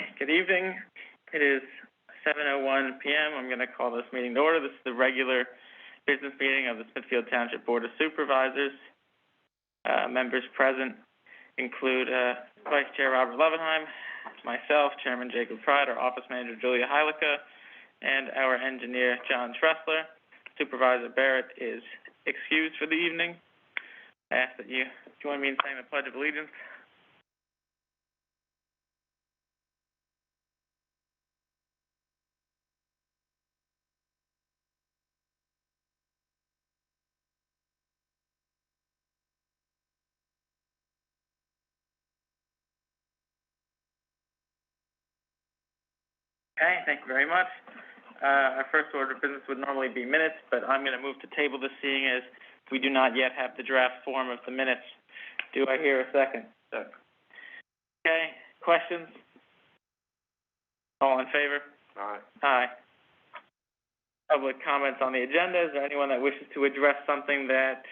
Okay, good evening. It is 7:01 p.m. I'm going to call this meeting to order. This is the regular business meeting of the Smithfield Township Board of Supervisors. Members present include Vice Chair Robert Levenheim, myself, Chairman Jacob Pride, our Office Manager Julia Heilica, and our engineer John Tressler. Supervisor Barrett is excused for the evening. I ask that you join me in saying the Pledge of Allegiance. Okay, thank you very much. Our first order of business would normally be minutes, but I'm going to move to table this, seeing as we do not yet have the draft form of the minutes. Do I hear a second? Second. Okay, questions? All in favor? Aye. Aye. Public comments on the agenda. Is there anyone that wishes to address something that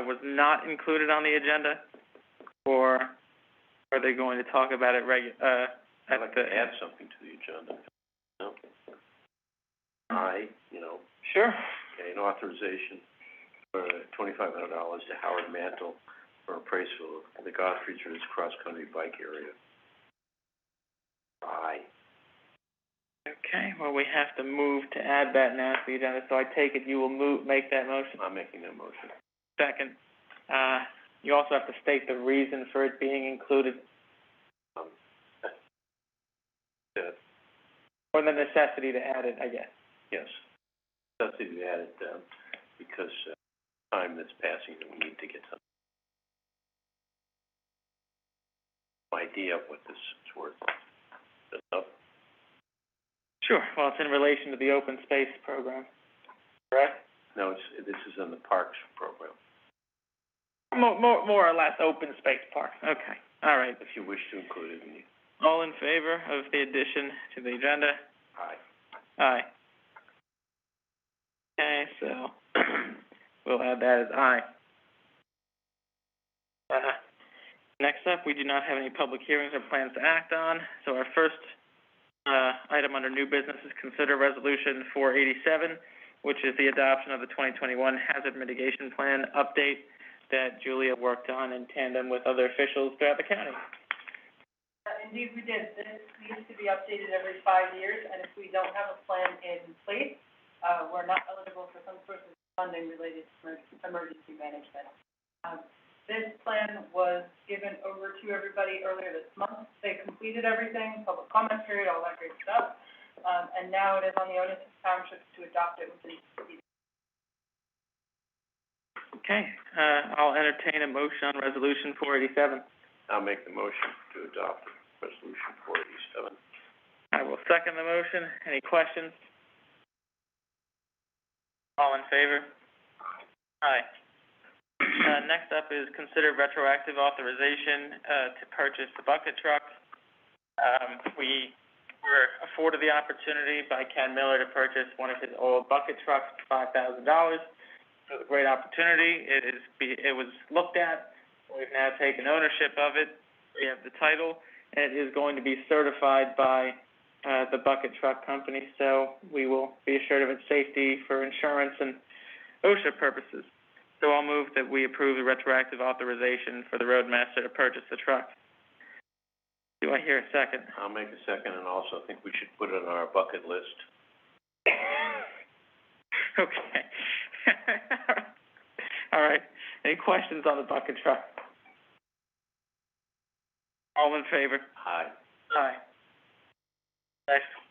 was not included on the agenda? Or are they going to talk about it I'd like to add something to the agenda. No? Sure. Okay, an authorization for $2,500 to Howard Mantle for appraisal of the Godfrey's cross-country bike area. Aye. Okay, well, we have to move to add that now to the agenda, so I take it you will make that motion? I'm making that motion. Second. You also have to state the reason for it being included. Or the necessity to add it, I guess. Yes. Necessity to add it because time that's passing that we need to get some idea of what this is worth. Sure. Well, it's in relation to the open space program, correct? No, this is in the parks program. More or less open space park. Okay. All right. If you wish to include it. All in favor of the addition to the agenda? Aye. Aye. Okay, so we'll add that as aye. Next up, we do not have any public hearings or plans to act on, so our first item under new business is consider resolution 487, which is the adoption of the 2021 hazard mitigation plan update that Julia worked on in tandem with other officials throughout the county. Indeed, we did. This needs to be updated every 5 years, and if we don't have a plan in place, we're not eligible for some sort of funding related to emergency management. This plan was given over to everybody earlier this month. They completed everything, public comment period, all that great stuff, and now it is on the onus of townships to adopt it within the Okay, I'll entertain a motion on resolution 487. I'll make the motion to adopt resolution 487. I will second the motion. Any questions? All in favor? Aye. Next up is consider retroactive authorization to purchase the bucket truck. We were afforded the opportunity by Ken Miller to purchase one of his old bucket trucks for $5,000. It was a great opportunity. It was looked at. We've now taken ownership of it. We have the title, and it is going to be certified by the bucket truck company, so we will be assured of its safety for insurance and OSHA purposes. So I'll move that we approve the retroactive authorization for the roadmaster to purchase the truck. Do I hear a second? I'll make a second, and also think we should put it on our bucket list. Okay. All right. Any questions on the bucket truck? All in favor? Aye. Aye.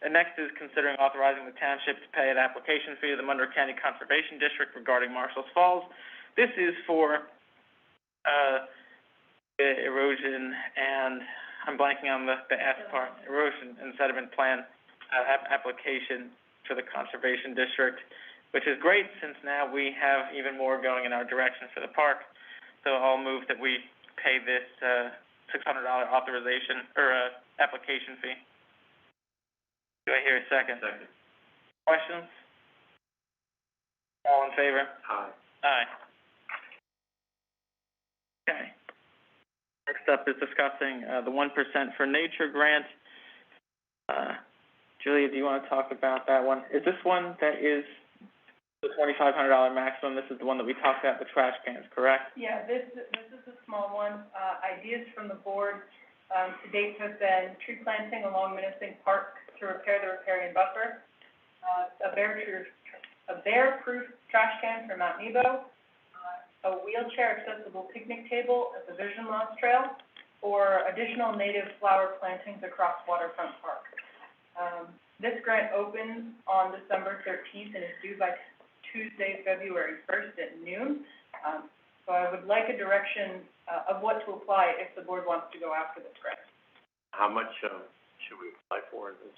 Next is considering authorizing the township to pay an application fee to the Monroe County Conservation District regarding Marshall's Falls. This is for erosion and I'm blanking on the S part, erosion and sediment plan application for the Conservation District, which is great since now we have even more going in our direction for the park. So I'll move that we pay this $600 authorization or application fee. Do I hear a second? Second. Questions? All in favor? Aye. Aye. Okay. Next up is discussing the 1% for Nature grant. Julia, do you wanna talk about that one? Is this one that is the $2,500 maximum? This is the one that we talked about, the trash cans, correct? Yeah, this is a small one. Ideas from the board, to date have been tree planting along Menacing Park to repair the riparian buffer, a bear-proof trash can for Mount Nebo, a wheelchair accessible picnic table at the Vision Loss Trail, or additional native flower plantings across Waterfront Park. This grant opens on December 13th and is due by Tuesday, February 1st at noon. So I would like a direction, of what to apply if the board wants to go after this grant. How much, should we apply for in this?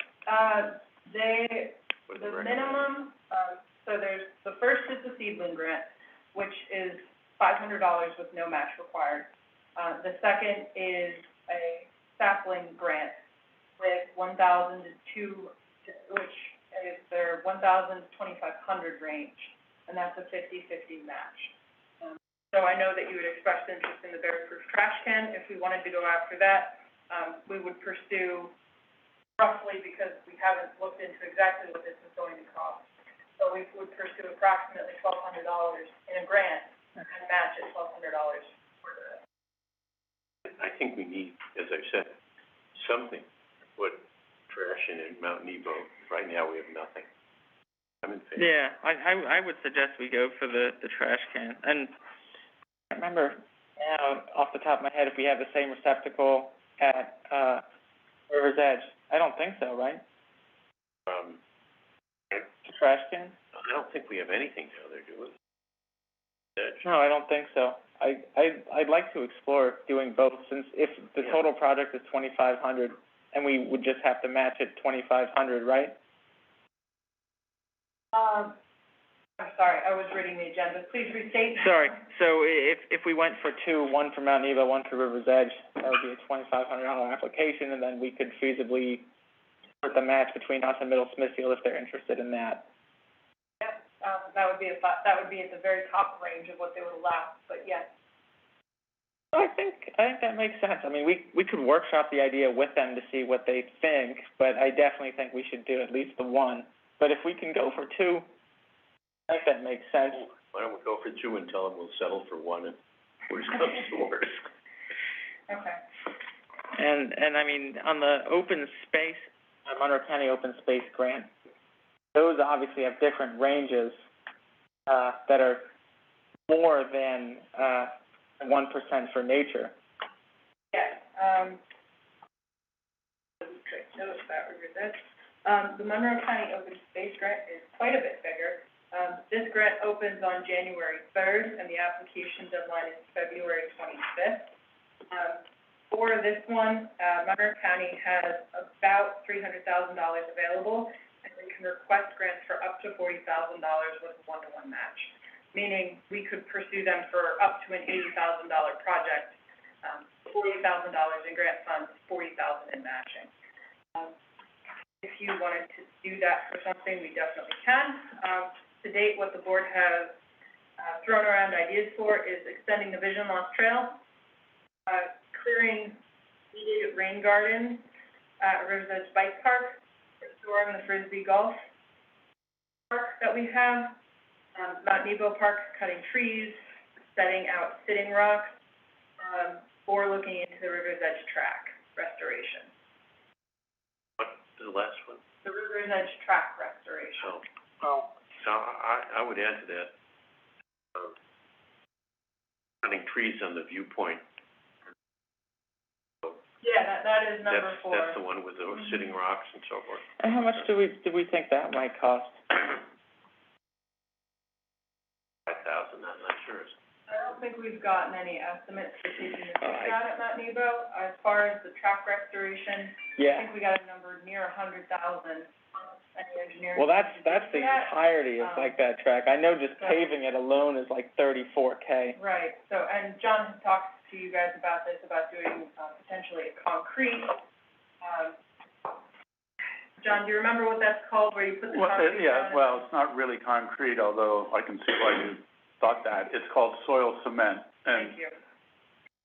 What are The recommended? minimum, so there's, the first is the Seedling Grant, which is $500 with no match required. The second is a sapling grant with 1,000 to 2, which is their 1,000 to 2,500 range, and that's a 50-50 match. So I know that you would express interest in the bear-proof trash can. If we wanted to go after that, we would pursue roughly, because we haven't looked into exactly what this is going to cost. So we would pursue approximately $1,200 in a grant and match at $1,200 for the. I think we need, as I've said, something to put trash in Mount Nebo. Right now, we have nothing. I'm in favor. Yeah, I would suggest we go for the trash can. And I remember now, off the top of my head, if we have the same receptacle at, River's Edge. I don't think so, right? The trash can? I don't think we have anything down there, do we? Edge. No, I don't think so. I'd like to explore doing both, since if the total project is $2,500, and we would just have to match it $2,500, right? I'm sorry, I was reading the agenda. Please restate. Sorry, so if we went for two, one for Mount Nebo, one for River's Edge, that would be a $2,500 application, and then we could feasibly put the match between us and Middle Smithfield if they're interested in that. Yep, that would be at the very top range of what they would allow, but yes. I think that makes sense. I mean, we could workshop the idea with them to see what they think, but I definitely think we should do at least the one. But if we can go for two, I think that makes sense. Why don't we go for two and tell them we'll settle for one, and worst comes to worst. Okay. And I mean, on the open space, Monroe County Open Space Grant, those obviously have different ranges, that are more than, 1% for nature. Yes, notice that, the Monroe County Open Space Grant is quite a bit bigger. This grant opens on January 3rd, and the application deadline is February 25th. For this one, Monroe County has about $300,000 available, and we can request grants for up to $40,000 with a one-to-one match, meaning we could pursue them for up to an $80,000 project, $40,000 in grant funds, $40,000 in matching. If you wanted to do that for something, we definitely can. To date, what the board has thrown around ideas for is extending the Vision Loss Trail, clearing seeded rain gardens at River's Edge Bike Park, restoring the Frisbee Golf Park that we have, Mount Nebo Park, cutting trees, setting out sitting rocks, or looking into the River's Edge track restoration. What, the last one? The River's Edge track restoration. Oh. So I would add to that, cutting trees on the viewpoint. Yeah, that is number 4. That's the one with the sitting rocks and so forth. And how much do we think that might cost? $5,000, I'm not sure. I don't think we've gotten any estimates for taking the trees out at Mount Nebo. As far as the track restoration, I think we got a number near 100,000. Any engineering. Well, that's the entirety of like that track. I know just paving it alone is like $34K. Right, so, and John has talked to you guys about this, about doing, potentially a concrete, John, do you remember what that's called, where you put the concrete down? Well, it's not really concrete, although I can see why you thought that. It's called soil cement, and Thank you.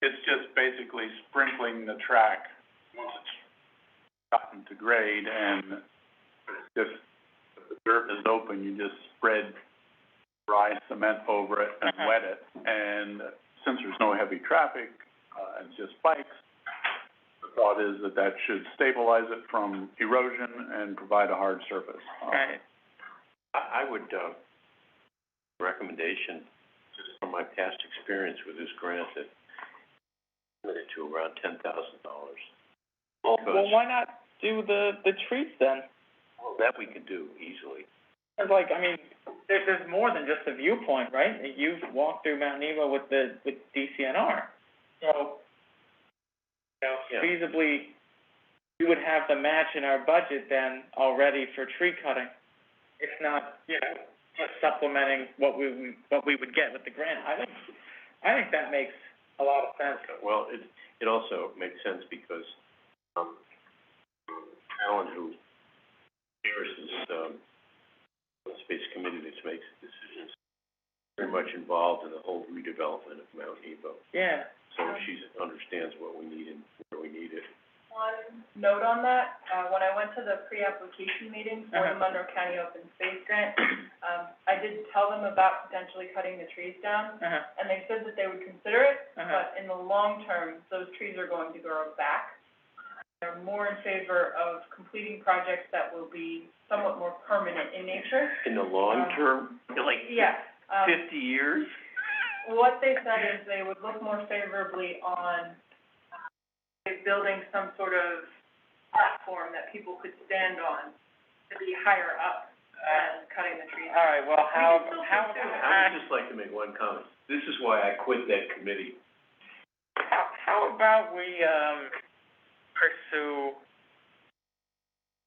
it's just basically sprinkling the track once it's gotten to grade, and If the dirt is open, you just spread dry cement over it and wet it. And since there's no heavy traffic, and just bikes, the thought is that that should stabilize it from erosion and provide a hard surface. Right. I would, recommendation, just from my past experience with this grant, that limited to around $10,000. Well, why not do the trees then? Well, that we could do easily. It's like, I mean, there's more than just a viewpoint, right? You've walked through Mount Nebo with DCNR. So, Yeah. feasibly, we would have the match in our budget then already for tree cutting. If not, just supplementing what we would get with the grant. I think that makes a lot of sense. Well, it also makes sense because, Alan, who chairs this, space committee that makes decisions, very much involved in the whole redevelopment of Mount Nebo. Yeah. So she understands what we need and where we need it. One note on that, when I went to the pre-application meeting for the Monroe County Open Space Grant, I did tell them about potentially cutting the trees down, and they said that they would consider it, but in the long term, those trees are going to grow back. They're more in favor of completing projects that will be somewhat more permanent in nature. In the long term, like Yeah. 50 years? What they said is they would look more favorably on building some sort of platform that people could stand on to be higher up than cutting the trees. All right, well, I would just like to make one comment. This is why I quit that committee. how about we, pursue,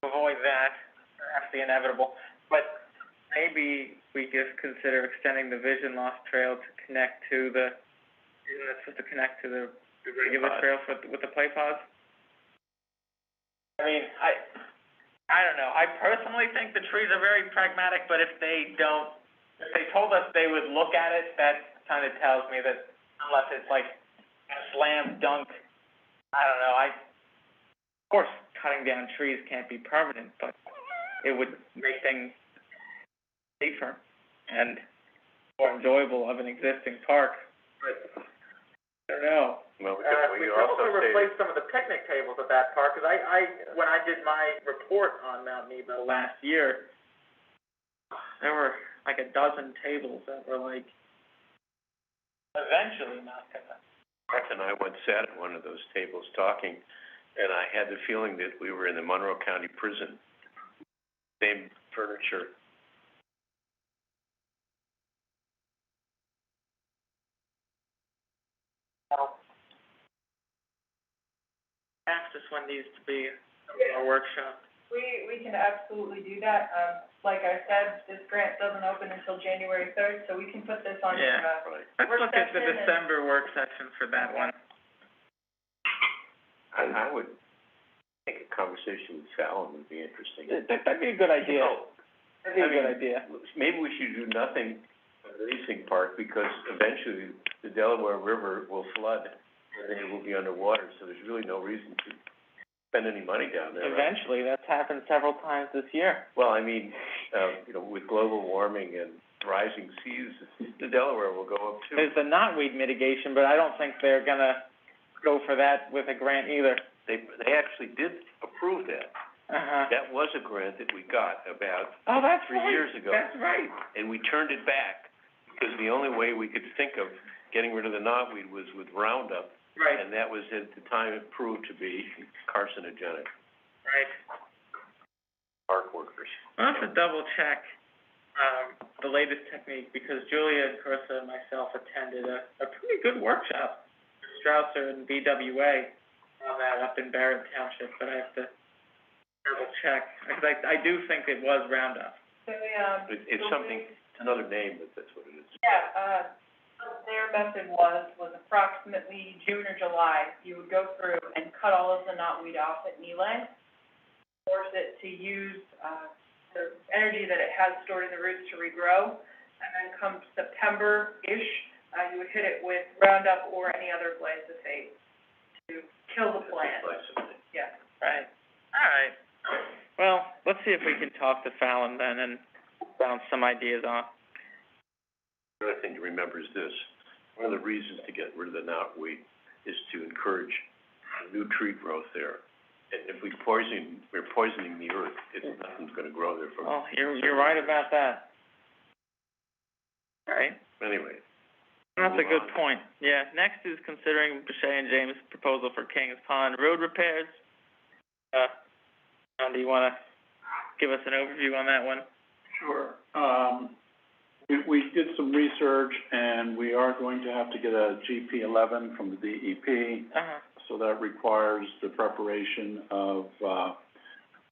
avoid that, perhaps the inevitable, but maybe we just consider extending the vision loss trail to connect to the, isn't it supposed to connect to the regular trails with the play pods? I mean, I don't know. I personally think the trees are very pragmatic, but if they told us they would look at it, that kind of tells me that unless it's like a slam dunk, I don't know. Of course, cutting down trees can't be permanent, but it would make things safer and more enjoyable of an existing park. But I don't know. Well, We could also replace some of the picnic tables at that park, because when I did my report on Mount Nebo last year, there were like a dozen tables that were like eventually not gonna. Mark and I once sat at one of those tables talking, and I had the feeling that we were in the Monroe County Prison. Same furniture. Perhaps this one needs to be a workshop. We can absolutely do that. Like I said, this grant doesn't open until January 3rd, so we can put this on, Yeah. Right. Let's work look at the session and- December work session for that one. I would think a conversation with Fallon would be interesting. That'd be a good idea. That'd be a good I mean, idea. Maybe we should do nothing at the racing park, because eventually the Delaware River will flood, and then it will be underwater, so there's really no reason to spend any money down there, right? Eventually, that's happened several times this year. Well, I mean, with global warming and rising seas, the Delaware will go up too. There's the knotweed mitigation, but I don't think they're gonna go for that with a grant either. They actually did approve that. That was a grant that we got about Oh, that's 3 years ago. That's right. And we turned it back, because the only way we could think of getting rid of the knotweed was with Roundup. Right. And that was, at the time, it proved to be carcinogenic. Right. Park workers. I'll have to double check, the latest technique, because Julia and Carissa and myself attended a pretty good workshop, Strausser and BWA, on that up in Barrett Township, but I have to double check, because I do think it was Roundup. So, It's something, it's another name, but that's what it is. yeah, their method was approximately June or July, you would go through and cut all of the knotweed off at knee length, force it to use, the energy that it has stored in the roots to regrow, and then come September-ish, you would hit it with Roundup or any other glyphosate to kill the plant. Yeah. Right. All right. Well, let's let's see if we can talk to Fallon then and bounce some ideas off. The other thing to remember is this: one of the reasons to get rid of the knotweed is to encourage new tree growth there. And if we're poisoning the earth, nothing's gonna grow there for. Oh, you're right about that. All right. Anyway. That's a good point. Yeah, next is considering Shay and James' proposal for Kings Pond road repairs. John, do you wanna give us an overview on that one? Sure. We did some research, and we are going to have to get a GP11 from the DEP. So that requires the preparation of,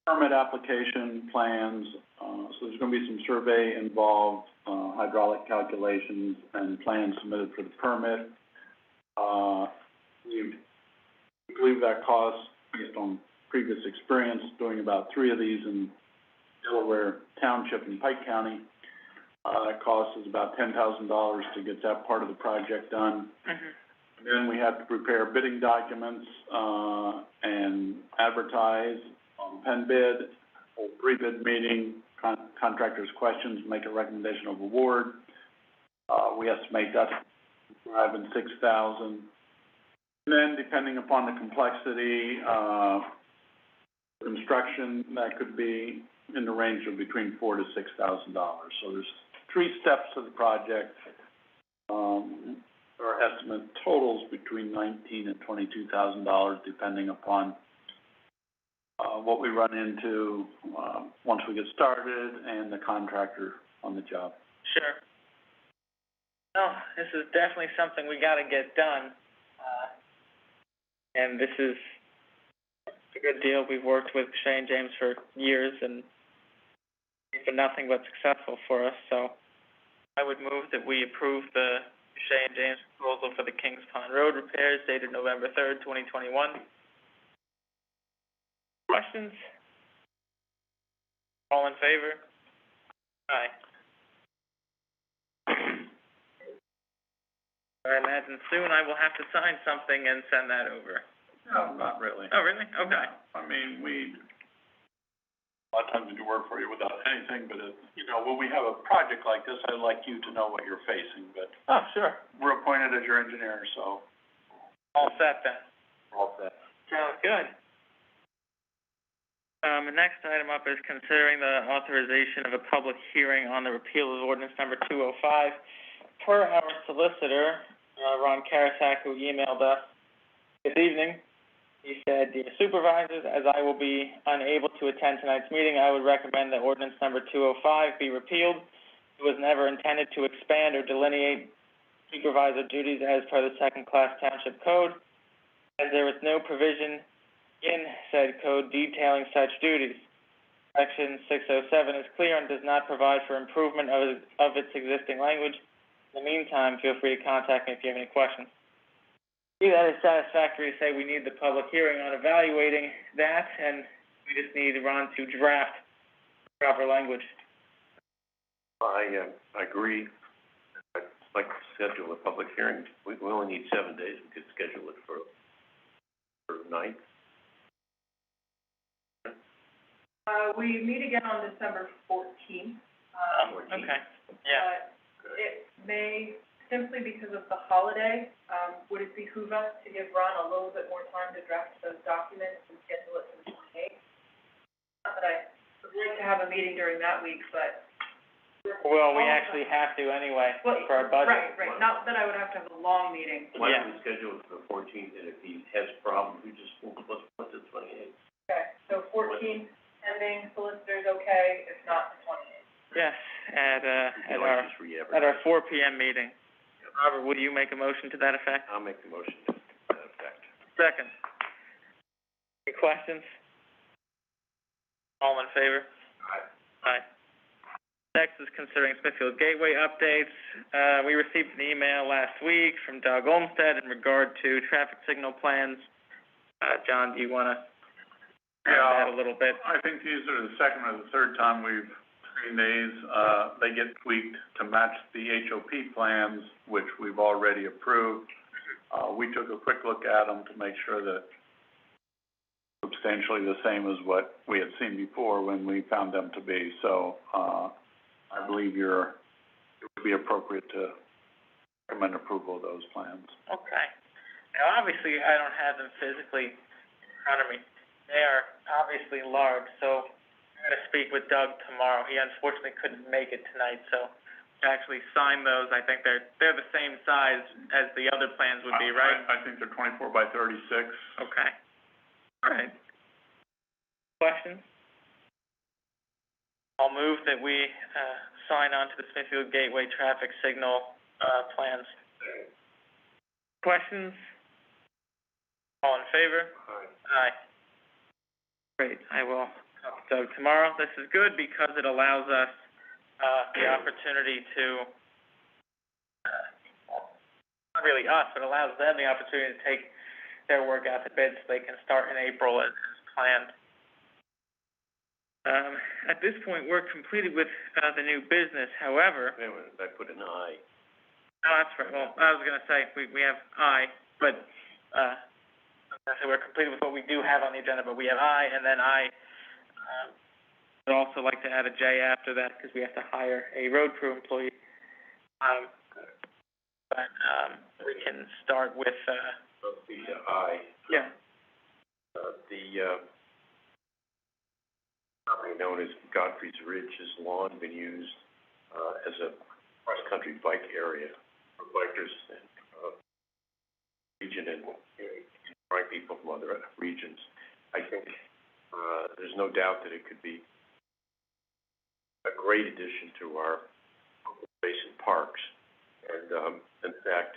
permit application plans. So there's gonna be some survey involved, hydraulic calculations, and plans submitted for the permit. We believe that cost, based on previous experience, doing about 3 of these in Delaware Township and Pike County, that cost is about $10,000 to get that part of the project done. Then we have to prepare bidding documents, and advertise on pen bid, hold pre-bid meeting, contractors' questions, make a recommendation of award. We estimate that's $5,000 and $6,000. And then, depending upon the complexity, construction, that could be in the range of between $4,000 to $6,000. So there's 3 steps to the project. Our estimate totals between $19,000 and $22,000, depending upon what we run into once we get started and the contractor on the job. Sure. No, this is definitely something we gotta get done. And this is a good deal. We've worked with Shay and James for years, and it's been nothing but successful for us. So I would move that we approve the Shay and James proposal for the Kings Pond Road repairs dated November 3rd, 2021. Questions? All in favor? Aye. I imagine soon I will have to sign something and send that over. No, not really. Oh, really? Okay. I mean, a lot of times we do work for you without anything, but when we have a project like this, I'd like you to know what you're facing, but. Oh, sure. We're appointed as your engineer, so. All set then. All set. Sounds good. The next item up is considering the authorization of a public hearing on the repeal of ordinance number 205. Per our solicitor, Ron Karasak, who emailed us this evening, he said, "Dear Supervisors, as I will be unable to attend tonight's meeting, I would recommend that ordinance number 205 be repealed. It was never intended to expand or delineate supervisor duties as per the second-class township code, as there is no provision in said code detailing such duties. Section 607 is clear and does not provide for improvement of its existing language. In the meantime, feel free to contact me if you have any questions." See, that is satisfactory to say we need the public hearing on evaluating that, and we just need Ron to draft proper language. I agree. I'd like to schedule a public hearing. We only need 7 days. We could schedule it for 9th. We meet again on December 14th. Okay, yeah. It may, simply because of the holiday, would it behoove us to give Ron a little bit more time to draft those documents and schedule it for the 28th? Not that I would like to have a meeting during that week, but. Well, we actually have to anyway, for our budget. Right, not that I would have to have a long meeting. Why don't we schedule it for the 14th, and if he has problems, let's put the 28th. Okay, so 14th, pending solicitors, okay, if not, the 28th. Yes, at our 4 p.m. meeting. Robert, would you make a motion to that effect? I'll make the motion to that effect. Second. Any questions? All in favor? Aye. Aye. Next is considering Smithfield Gateway updates. We received an email last week from Doug Olmsted in regard to traffic signal plans. John, do you want to add that a little bit? I think these are the second or the third time we've seen these. They get tweaked to match the HOP plans, which we've already approved. We took a quick look at them to make sure that substantially the same as what we had seen before when we found them to be. So, I believe it would be appropriate to recommend approval of those plans. Okay. Now, obviously, I don't have them physically in front of me. They are obviously large, so I'm gonna speak with Doug tomorrow. He unfortunately couldn't make it tonight, so to actually sign those, I think they're the same size as the other plans would be, right? I think they're 24 by 36. Okay. All right. Questions? I'll move that we, sign on to the Smithfield Gateway traffic signal, plans. Questions? All in favor? Aye. Aye. Great, I will talk to Doug tomorrow. This is good because it allows us, the opportunity to, not really us, but allows them the opportunity to take their work out to bid so they can start in April as planned. At this point, we're completed with, the new business. However, Wait a minute, I put an I. oh, that's right. Well, I was gonna say, we have I, but, so we're completed with what we do have on the agenda, but we have I, and then I, would also like to add a J after that, because we have to hire a road crew employee. We can start with, The I. yeah. The property known as Godfrey's Ridge has long been used, as a cross-country bike area for bikers and, region and, right, people from other regions. I think, there's no doubt that it could be a great addition to our basin parks. And, in fact,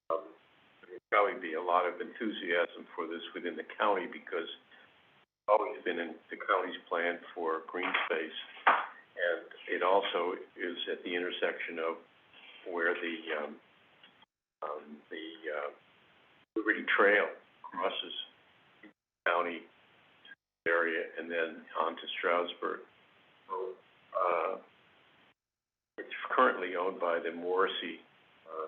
there'd probably be a lot of enthusiasm for this within the county because it's always been in the county's plan for green space. And it also is at the intersection of where the Liberty Trail crosses the county area and then on to Stroudsburg. So, it's currently owned by the Morrissey,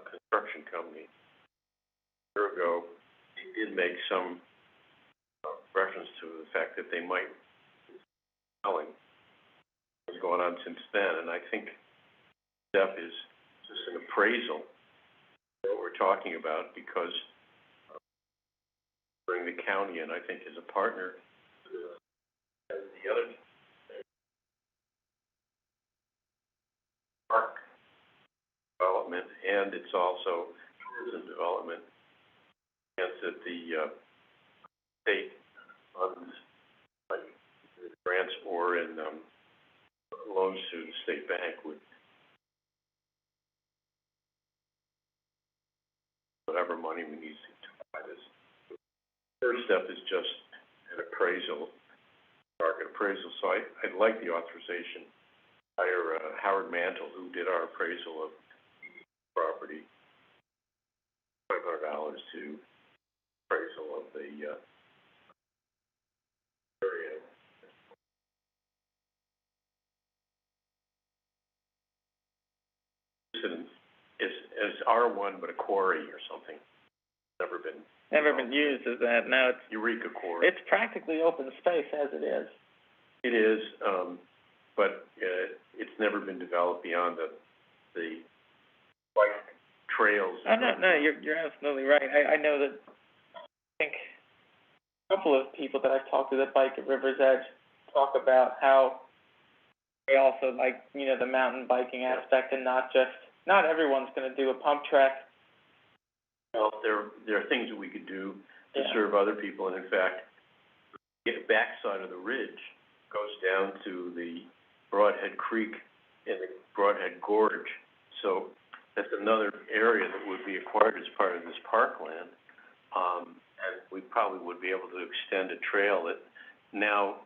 construction company. A year ago, he did make some, reference to the fact that they might be selling. What's going on since then, and I think step is just an appraisal of what we're talking about because bring the county in, I think, as a partner. And the other park development, and it's also tourism development, and that the state funds, like grants or in loans to the state bank would whatever money we need to buy this. First step is just an appraisal, market appraisal. So I'd like the authorization to hire Howard Mantle, who did our appraisal of property, $500 to appraisal of the area. It's R1, but a quarry or something. Never been used as that. No, it's Eureka Quarry. it's practically open space as it is. It is, but it's never been developed beyond the bike trails. Oh, no, you're absolutely right. I know that, I think, a couple of people that I've talked to that bike at River's Edge talk about how they also like, the mountain biking aspect and not everyone's gonna do a pump track. Well, there are things that we could do to Yeah. serve other people, and in fact, the backside of the ridge goes down to the Broadhead Creek and the Broadhead Gorge. So that's another area that would be acquired as part of this parkland. And we probably would be able to extend a trail that now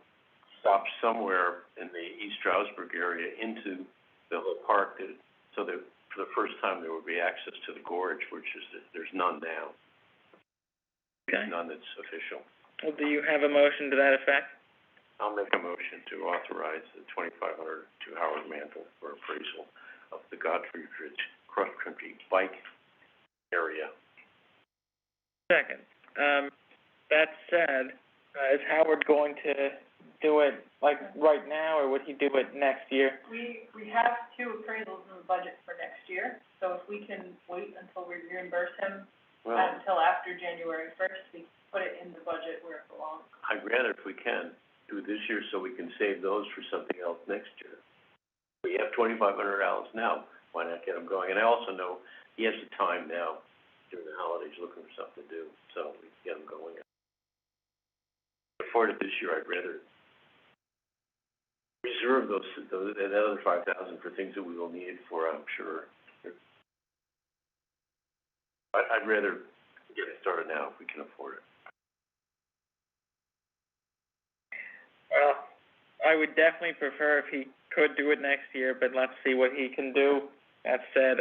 stops somewhere in the East Stroudsburg area into the whole park, so that for the first time there would be access to the gorge, which is, there's none now. Okay. None that's official. Well, do you have a motion to that effect? I'll make a motion to authorize the $2,500 to Howard Mantle for appraisal of the Godfrey Ridge cross-country bike area. Second. That said, Is Howard going to do it, like, right now, or would he do it next year? We have 2 appraisals in the budget for next year, so if we can wait until we reimburse him Well, until after January 1st, we can put it in the budget where it belongs. I'd rather, if we can, do it this year so we can save those for something else next year. We have $2,500 now, why not get them going? And I also know he has the time now during the holidays looking for something to do, so we can get them going. Afford it this year, I'd rather reserve that other 5,000 for things that we will need it for, I'm sure. I'd rather get it started now if we can afford it. Well, I would definitely prefer if he could do it next year, but let's see what he can do. That said,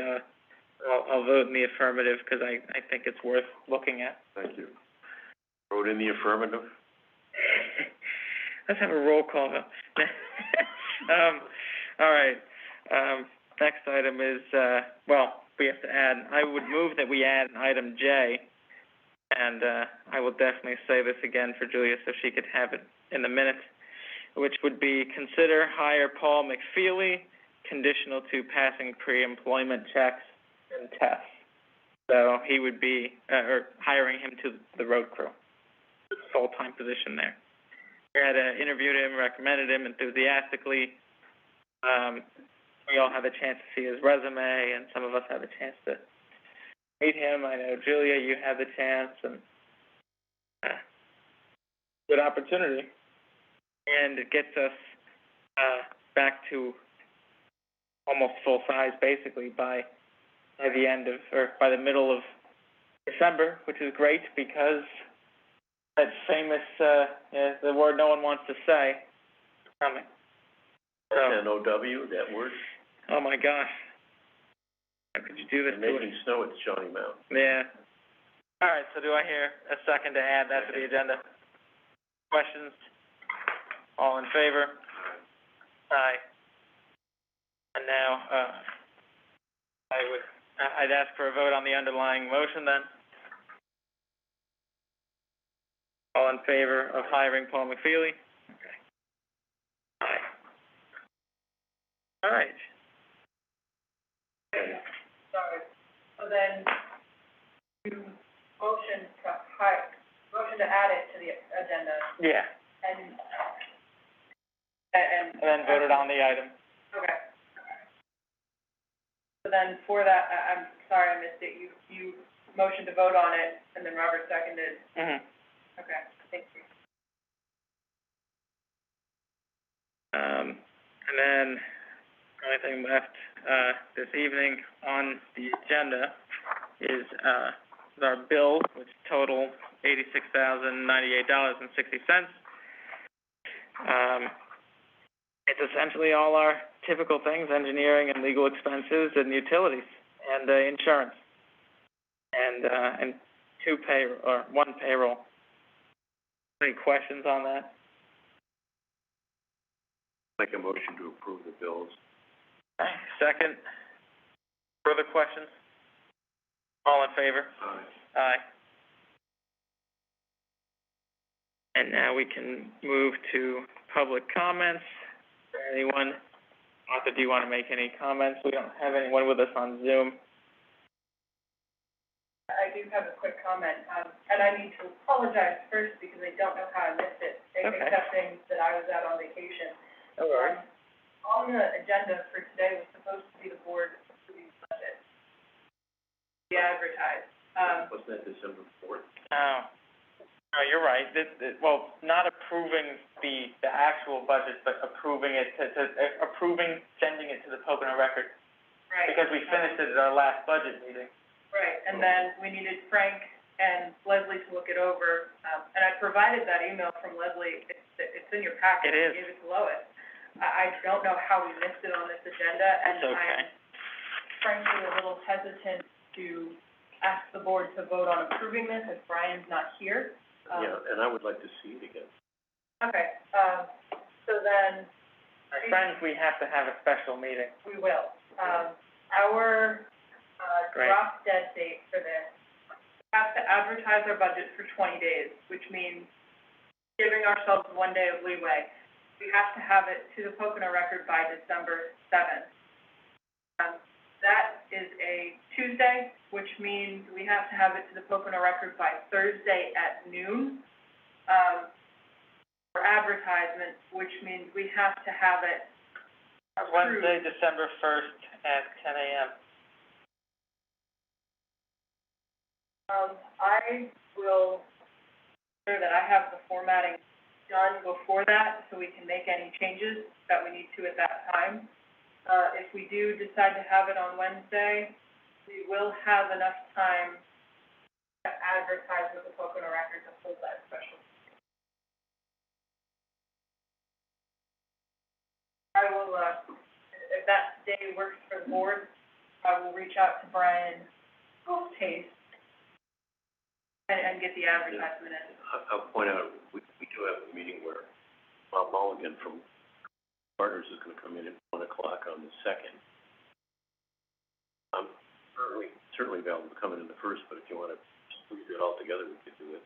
I'll vote in the affirmative, because I think it's worth looking at. Thank you. Vote in the affirmative. Let's have a roll call. All right, next item is, we have to add, I would move that we add an item J, and, I will definitely say this again for Julia so she could have it in the minutes, which would be consider hire Paul McFeely, conditional to passing pre-employment checks and tests. So he would be, or hiring him to the road crew, full-time position there. We had interviewed him, recommended him enthusiastically. We all had a chance to see his resume, and some of us had a chance to meet him. I know, Julia, you had the chance, and good opportunity. And it gets us back to almost full size, basically, by the end of, or by the middle of December, which is great because that famous, the word no one wants to say, coming. So, N-O-W, that word? oh my gosh. How could you do this to us? Making snow at Shawnee Mountain. Yeah. All right, so do I hear a second to add that to the agenda? Questions? All in favor? Aye. And now, I'd ask for a vote on the underlying motion then. All in favor of hiring Paul McFeely? Okay. Aye. All right. Sorry. So then, you motion to add it to the agenda, Yeah, and and then voted on the item. okay. So then for that, I'm sorry I missed it, you motioned to vote on it, and then Robert seconded. Mm-hmm. Okay, thank you. And then, the only thing left, this evening on the agenda is, our bill, which total $86,098.60. It's essentially all our typical things, engineering and legal expenses and utilities and, insurance. And one payroll. Any questions on that? Make a motion to approve the bills. Okay, second. Further questions? All in favor? Aye. Aye. And now we can move to public comments. Is there anyone, Arthur, do you want to make any comments? We don't have anyone with us on Zoom. I do have a quick comment, and I need to apologize first because I don't know how I missed it, Okay. accepting that I was out on vacation. No worries. On the agenda for today was supposed to be the board approving the budget. Be advertised. Wasn't that December 4th? Oh, no, you're right. Well, not approving the actual budget, but approving it approving sending it to the Pocono Record. Right. Because we finished it at our last budget meeting. Right, and then we needed Frank and Leslie to look it over, and I provided that email from Leslie, it's in your packet. It is. I gave it to Lois. I don't know how we missed it on this agenda, and It's okay. I'm frankly a little hesitant to ask the board to vote on approving this if Brian's not here. Yeah, and I would like to see it again. Okay, so then My friends, we have to have a special meeting. we will. Our, Great. drop dead date for this, we have to advertise our budget for 20 days, which means giving ourselves 1 day of leeway. We have to have it to the Pocono record by December 7th. That is a Tuesday, which means we have to have it to the Pocono record by Thursday at noon, for advertisement, which means we have to have it approved. Wednesday, December 1st at 10 a.m. I will ensure that I have the formatting done before that, so we can make any changes that we need to at that time. If we do decide to have it on Wednesday, we will have enough time to advertise with the Pocono Record to hold that special. I will, if that day works for the board, I will reach out to Brian Taste and get the advertisement in. I'll point out, we do have a meeting where Bob Mulligan from Partners is gonna come in at 1 o'clock on the 2nd. I'm certainly available to come in the 1st, but if you wanna do it all together, we could do it.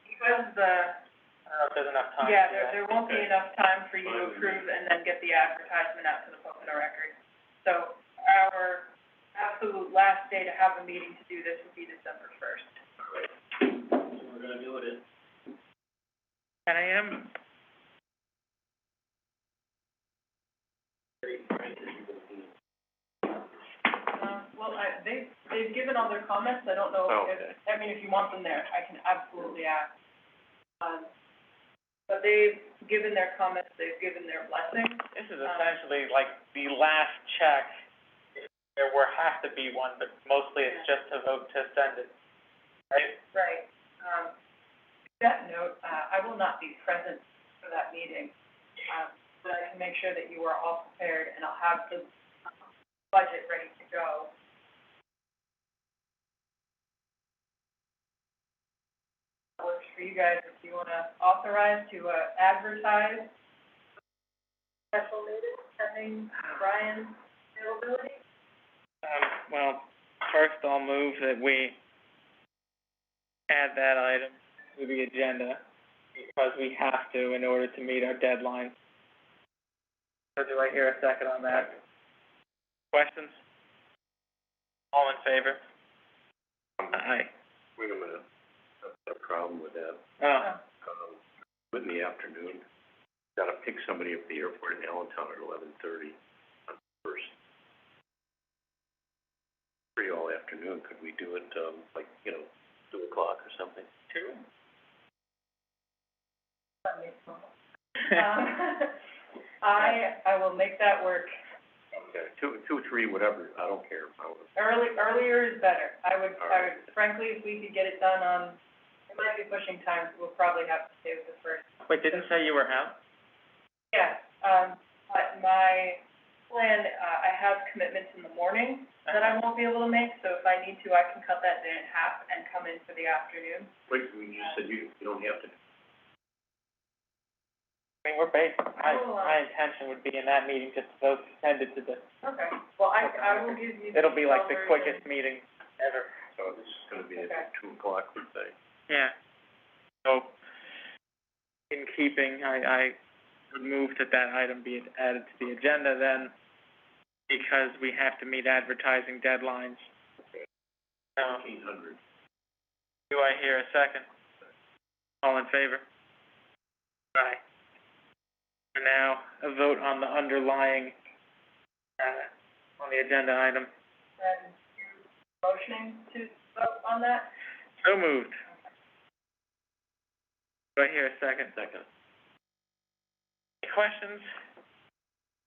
Because I don't know if there's enough time. yeah, to do that. there won't be enough time for you to approve and then get the advertisement out to the Pocono Record. So our absolute last day to have a meeting to do this would be December 1st. All right. So we're gonna do it at 10 a.m.? Well, they've given all their comments, I don't know Oh, if, okay. I mean, if you want them there, I can absolutely ask. But they've given their comments, they've given their blessing. This is essentially like the last check. There will have to be one, but mostly it's just to vote to send it, right? Right. That note, I will not be present for that meeting, but I can make sure that you are all prepared, and I'll have the budget ready to go. That works for you guys, if you wanna authorize to, advertise special meeting, pending Brian's availability. Well, first I'll move that we add that item to the agenda because we have to in order to meet our deadline. So do I hear a second on that? Questions? All in favor? Aye. Wait a minute, I've got a problem with that. Oh, In the afternoon, gotta pick somebody up at the airport in Allentown at 11:30 on the 1st. Free all afternoon, could we do it, 2 o'clock or something? 2? I will make that work. Okay, 2, 3, whatever, I don't care. Earlier is better. I would, All right. frankly, if we could get it done on, it might be pushing time, so we'll probably have to stay with the 1st. Wait, didn't say you were out? Yeah, but my plan, I have commitments in the morning that I won't be able to make, so if I need to, I can cut that day in half and come in for the afternoon. Wait, you said you don't have to. I mean, we're based, my intention would be in that meeting just to vote to send it to the, Okay, well, I will give you. it'll be like the version. quickest meeting ever. So this is gonna be Okay. at 2 o'clock, let's say. Yeah. So, in keeping, I would move that item be added to the agenda then, because we have to meet advertising deadlines. 1,500. Do I hear a second? All in favor? Aye. And now, a vote on the underlying, on the agenda item. And you motioning to vote on that? So moved. Do I hear a second? Second. Any questions?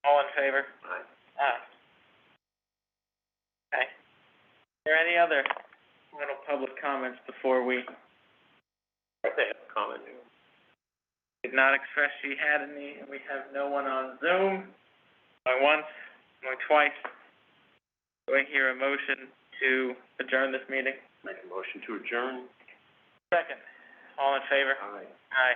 All in favor? Aye. Aye. Okay. Are there any other final public comments before we They have a comment. did not express she had any, and we have no one on Zoom? Going once, going twice. Do I hear a motion to adjourn this meeting? Make a motion to adjourn. Second. All in favor? Aye. Aye.